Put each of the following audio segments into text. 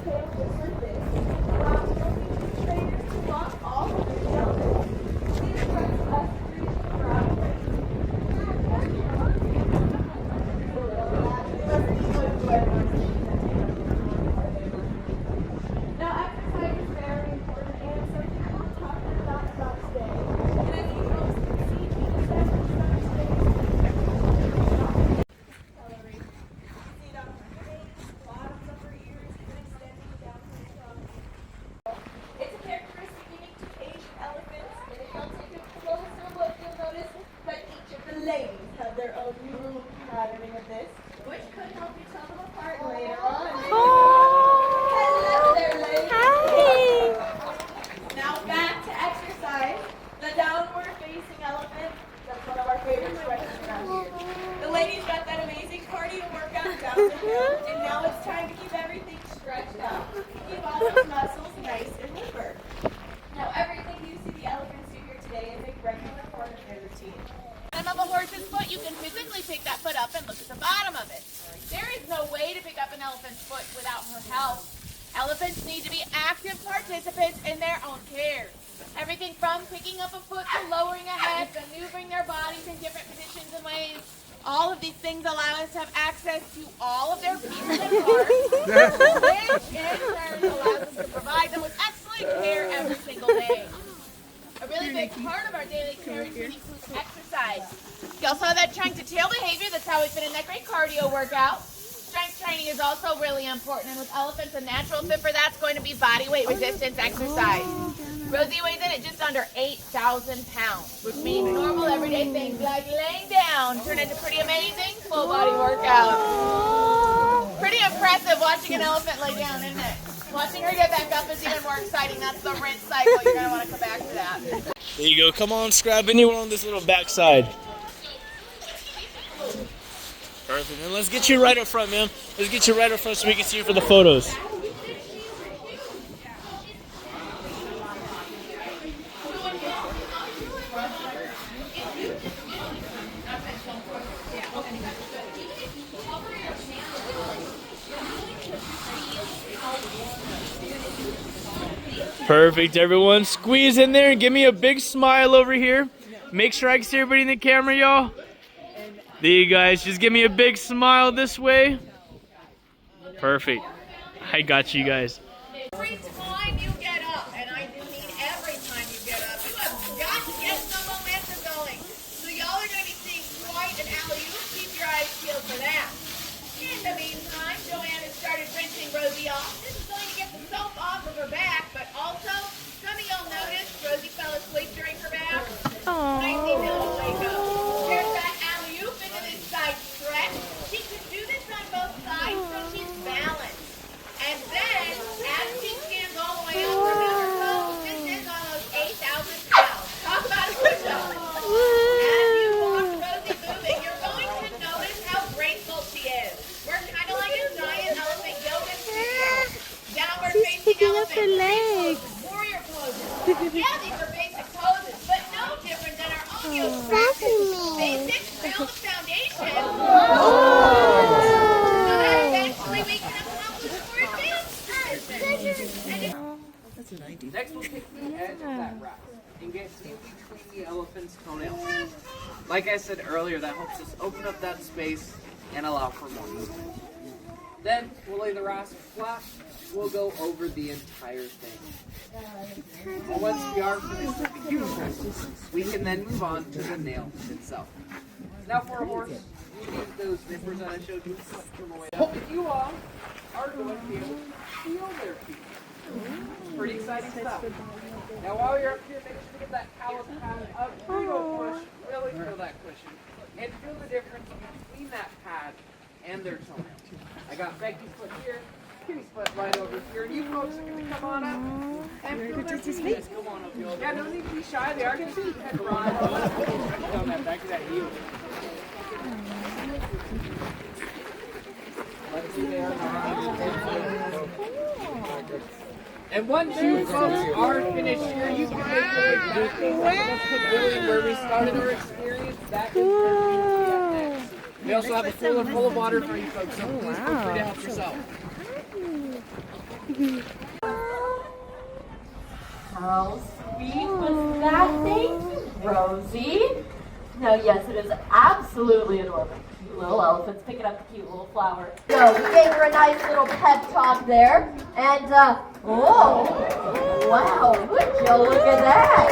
tail just like this, allowing the trainers to walk all over the elephant. These tracks us to reach the ground. Now, exercise is very important and something we're talking about today. And as you guys can see, we just have to start today. Accelerate. Seat on our face, bottoms of our ears, and extending down to the front. It's a characteristic unique to Asian elephants, and if you'll take a closer look, you'll notice that each of the ladies have their own unique patterning of this, which could help you tell them apart later on. Hello there, ladies. Hi. Now back to exercise. The downward facing elephant. That's one of our favorite stretches around here. The ladies got that amazing cardio workout down the hill, and now it's time to keep everything stretched out. Keep all those muscles nice and limber. Now everything you see the elephants do here today is a regular part of their routine. Bottom of a horse's foot, you can physically pick that foot up and look at the bottom of it. There is no way to pick up an elephant's foot without her help. Elephants need to be active participants in their own care. Everything from picking up a foot to lowering a head, maneuvering their bodies in different positions and ways. All of these things allow us to have access to all of their pieces and parts, which in turn allows us to provide them with excellent care every single day. A really big part of our daily care routine includes exercise. You also have that trunk to tail behavior. That's how we fit in that great cardio workout. Strength training is also really important, and with elephants, a natural fit for that's going to be body weight resistance exercise. Rosie weighs in at just under 8,000 pounds, which means normal everyday things like laying down turn into pretty amazing full body workouts. Pretty impressive watching an elephant lay down, isn't it? Watching her get back up is even more exciting. That's the rinse cycle. You're going to want to come back to that. There you go. Come on, scrap anywhere on this little backside. Perfect. And let's get you right up front, ma'am. Let's get you right up front so we can see you for the photos. Perfect, everyone. Squeeze in there and give me a big smile over here. Make sure I can see everybody in the camera, y'all. There you guys. Just give me a big smile this way. Perfect. I got you guys. Every time you get up, and I do mean every time you get up, you have got to get some momentum going. So y'all are going to be seeing quite an alley-oop. Keep your eyes peeled for that. In the meantime, Joanne has started rinsing Rosie off. This is going to get the soap off of her back, but also, some of y'all noticed Rosie fell asleep during her bath. Nice email to wake up. Here's that alley-oop into this side stretch. She can do this on both sides, so she's balanced. And then, as she stands all the way up from her toes, this is almost 8,000 pounds. Talk about a push-up. As you watch Rosie moving, you're going to notice how graceful she is. We're kind of like a giant elephant yoga studio. Downward facing elephant poses, warrior poses. Yeah, these are basic poses, but no different than our own yoga practice. Basics build a foundation. So that eventually we can accomplish more advanced poses. Next, we'll take the edge of that rack and get in between the elephant's toenails. Like I said earlier, that helps us open up that space and allow for more movement. Then we'll lay the rasp flat. We'll go over the entire thing. And once we are finished with the cuticles, we can then move on to the nail itself. Now for a horse, we need those nippers that I showed you from the way up. You all are going to be able to feel their feet. Pretty exciting stuff. Now while you're up here, make sure to get that callus pad up. Big old push. Really feel that cushion. And feel the difference between that pad and their toenail. I got Becky's foot here, Kitty's foot right over here. And you folks are going to come on up and feel their feet. Come on up, y'all. Yeah, no need to be shy. They are going to keep your head right on that back of that heel. Let's see there. And once you folks are finished here, you can make your way back to the pavilion where we started our experience. That is where we will be at next. We also have a cooler full of water for you folks, so please feel free to help yourself. How sweet was that? Thank you, Rosie. No, yes, it is absolutely adorable. Cute little elephants picking up the cute little flower. So we gave her a nice little pep talk there. And, oh, wow, would you look at that?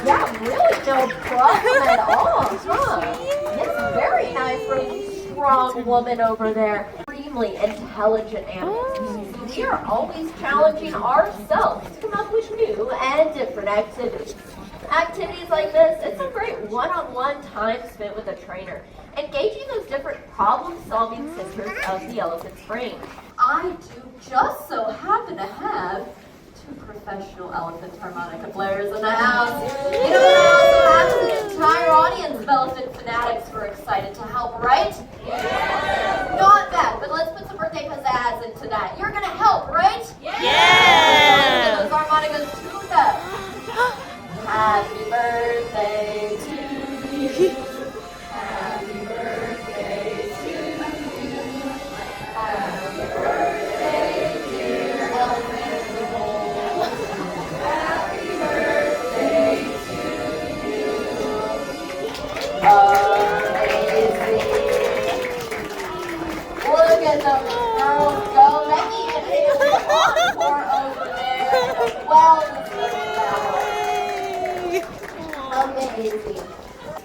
Yeah, really no problem at all, huh? Yes, very nice, Rosie. Strong woman over there. Extremely intelligent animals. We are always challenging ourselves to come up with new and different activities. Activities like this, it's a great one-on-one time spent with a trainer, engaging those different problem-solving centers of the elephant's brain. I do just so happen to have two professional elephant harmonica players in the house. You know what? I also have the entire audience of elephant fanatics who are excited to help, right? Yeah. Not bad, but let's put some birthday pizzazz into that. You're gonna help, right? Yeah. Those harmonicas to them. Happy birthday to you. Happy birthday to you. Happy birthday, dear elephant. Happy birthday to you. Amazing. Look at those girls go. Becky and Hannah encore over there. Well deserved battle. Amazing.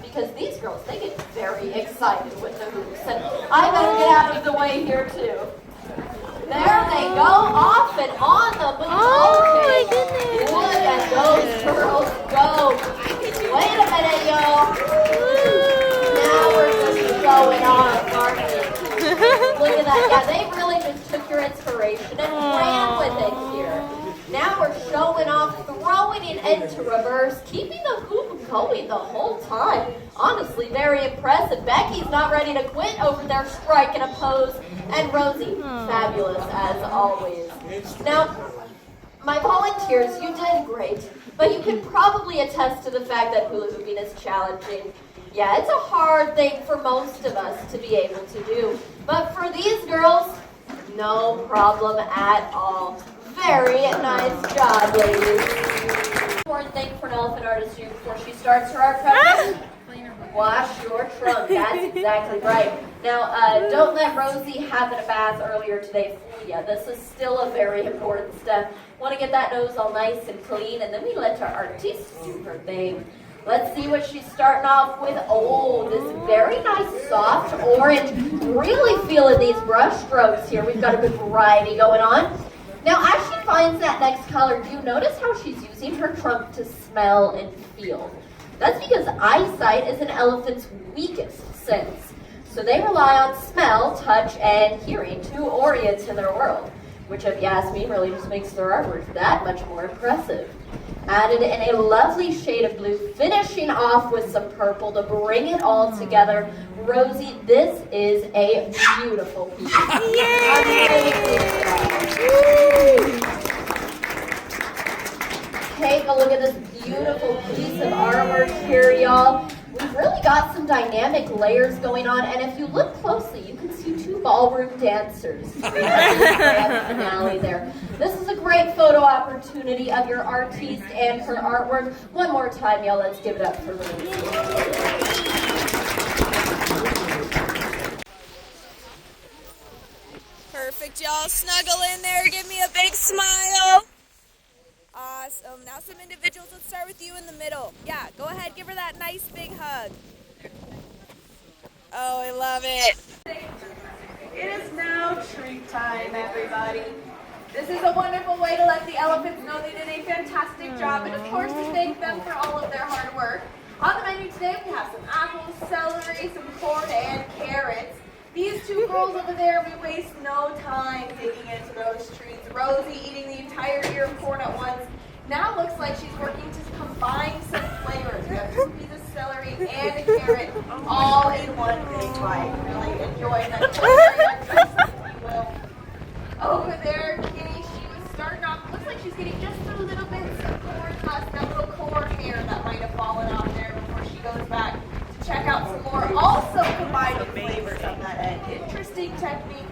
Because these girls, they get very excited with the hoops. And I better get out of the way here too. There they go, off and on the move. Okay. Look at those girls go. Wait a minute, y'all. Now we're just going on, aren't we? Look at that. Yeah, they really just took your inspiration and ran with it here. Now we're showing off, throwing it into reverse, keeping the hoop going the whole time. Honestly, very impressive. Becky's not ready to quit over there, striking a pose. And Rosie, fabulous as always. Now, my volunteers, you did great, but you can probably attest to the fact that hula hooping is challenging. Yeah, it's a hard thing for most of us to be able to do. But for these girls, no problem at all. Very nice job, ladies. Important thing for an elephant artist to do before she starts her art project? Wash your trunk. That's exactly right. Now, don't let Rosie having a bath earlier today fool you. This is still a very important step. Want to get that nose all nice and clean, and then we let our artiste do her thing. Let's see what she's starting off with. Oh, this very nice soft orange. Really feeling these brush strokes here. We've got a good variety going on. Now, as she finds that next color, do you notice how she's using her trunk to smell and feel? That's because eyesight is an elephant's weakest sense. So they rely on smell, touch, and hearing to orient to their world, which, if you ask me, really just makes their artwork that much more impressive. Added in a lovely shade of blue, finishing off with some purple to bring it all together. Rosie, this is a beautiful piece. Take a look at this beautiful piece of artwork here, y'all. We've really got some dynamic layers going on, and if you look closely, you can see two ballroom dancers. Grand finale there. This is a great photo opportunity of your artiste and her artwork. One more time, y'all. Let's give it up for Rosie. Perfect, y'all. Snuggle in there. Give me a big smile. Awesome. Now some individuals. Let's start with you in the middle. Yeah, go ahead. Give her that nice big hug. Oh, I love it. It is now treat time, everybody. This is a wonderful way to let the elephants know they did a fantastic job, and of course to thank them for all of their hard work. On the menu today, we have some apples, celery, some corn, and carrots. These two girls over there, we waste no time digging into those treats. Rosie eating the entire ear of corn at once. Now looks like she's working to combine some flavors. We have 2 pieces of celery and a carrot all in one big bite. Really enjoying that culinary juice, if you will. Over there, Kitty, she was starting off, looks like she's getting just a little bit of corn husk, that little corn hair that might have fallen off there before she goes back to check out some more. Also combining flavors on that end. Interesting technique.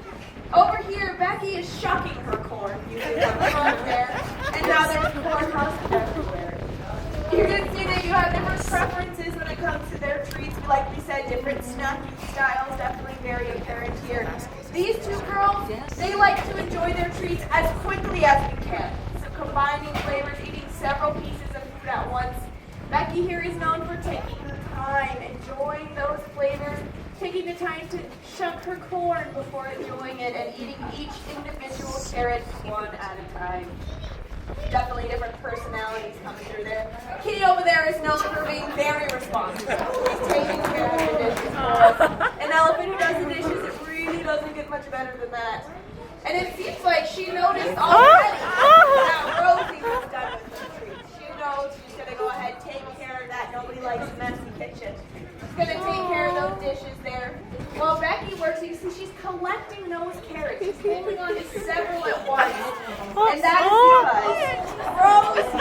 Over here, Becky is shucking her corn using different snacking styles, definitely very apparent here. These two girls, they like to enjoy their treats as quickly as we can. So combining flavors, eating several pieces of food at once. Becky here is known for taking her time, enjoying those flavors, taking the time to chunk her corn before enjoying it, and eating each individual carrot one at a time. Definitely different personalities coming through there. Kitty over there is known for being very responsible. She's taking care of the dishes for us. An elephant who does the dishes, it really doesn't get much better than that. And it seems like she noticed already that Rosie was done with her treats. She knows she's going to go ahead and take care of that. Nobody likes a messy kitchen. She's going to take care of those dishes there. While Becky works, you see she's collecting those carrots. She's holding on to several at once. And that is because Rosie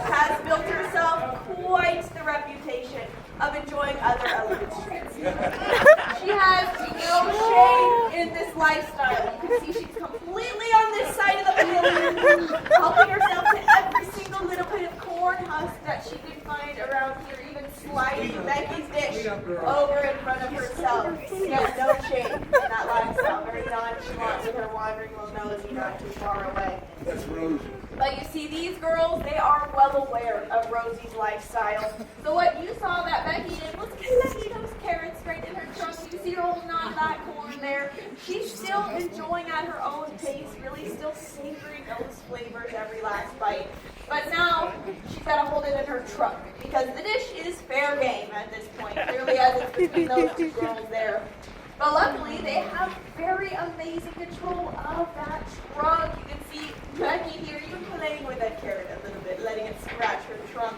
has built herself quite the reputation of enjoying other elephant treats. She has no shame in this lifestyle. You can see she's completely on this side of the field, helping herself to every single little bit of corn husk that she can find around here, even sliding Becky's dish over in front of herself. She has no shame in that lifestyle. Very nonchalant with her wandering little nosy not too far away. That's Rosie. But you see, these girls, they are well aware of Rosie's lifestyle. So what you saw that Becky did was collecting those carrots right in her trunk. You see her holding on to that corn there. She's still enjoying at her own pace, really still savoring those flavors every last bite. But now, she's got to hold it in her trunk because the dish is fair game at this point, clearly as it's between those two girls there. But luckily, they have very amazing control of that trunk. You can see Becky here even playing with that carrot a little bit, letting it scratch her trunk.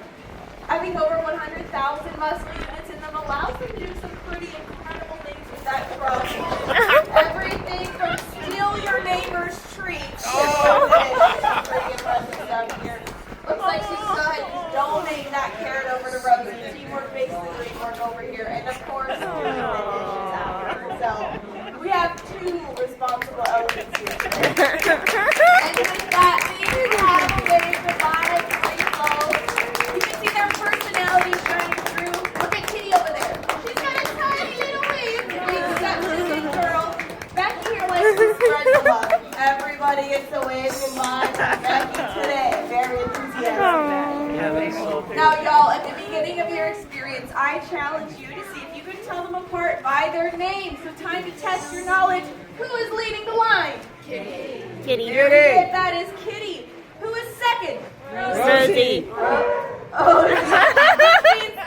Having over 100,000 muscle units in them allows them to do some pretty incredible things with that trunk. Everything from steal your neighbor's treats to pretty impressive stuff here. Looks like she's go ahead and donate that carrot over to Rosie. Teamwork makes the dream work over here. And of course, doing the dishes after her. So we have two responsible elephants here today. And with that, please have a wave goodbye to say hello. You can see their personality shining through. Look at Kitty over there. She's got a tiny little wave. We've got this big girl. Becky here likes to spread the love. Everybody gets a wave goodbye to Becky today. Very enthusiastic. Now, y'all, at the beginning of your experience, I challenge you to see if you can tell them apart by their names. So time to test your knowledge. Who is leading the line? Kitty. Kitty. Very good. That is Kitty. Who is second? Rosie. Oh,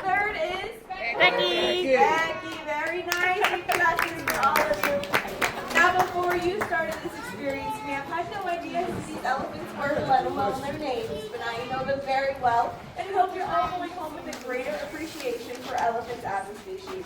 third is Becky. Becky. Very nice. Congratulations for all of you. Now, before you started this experience, you may have had no idea who these elephants were, let alone their names. But now you know them very well, and we hope you're all going home with a greater appreciation for elephants as a species.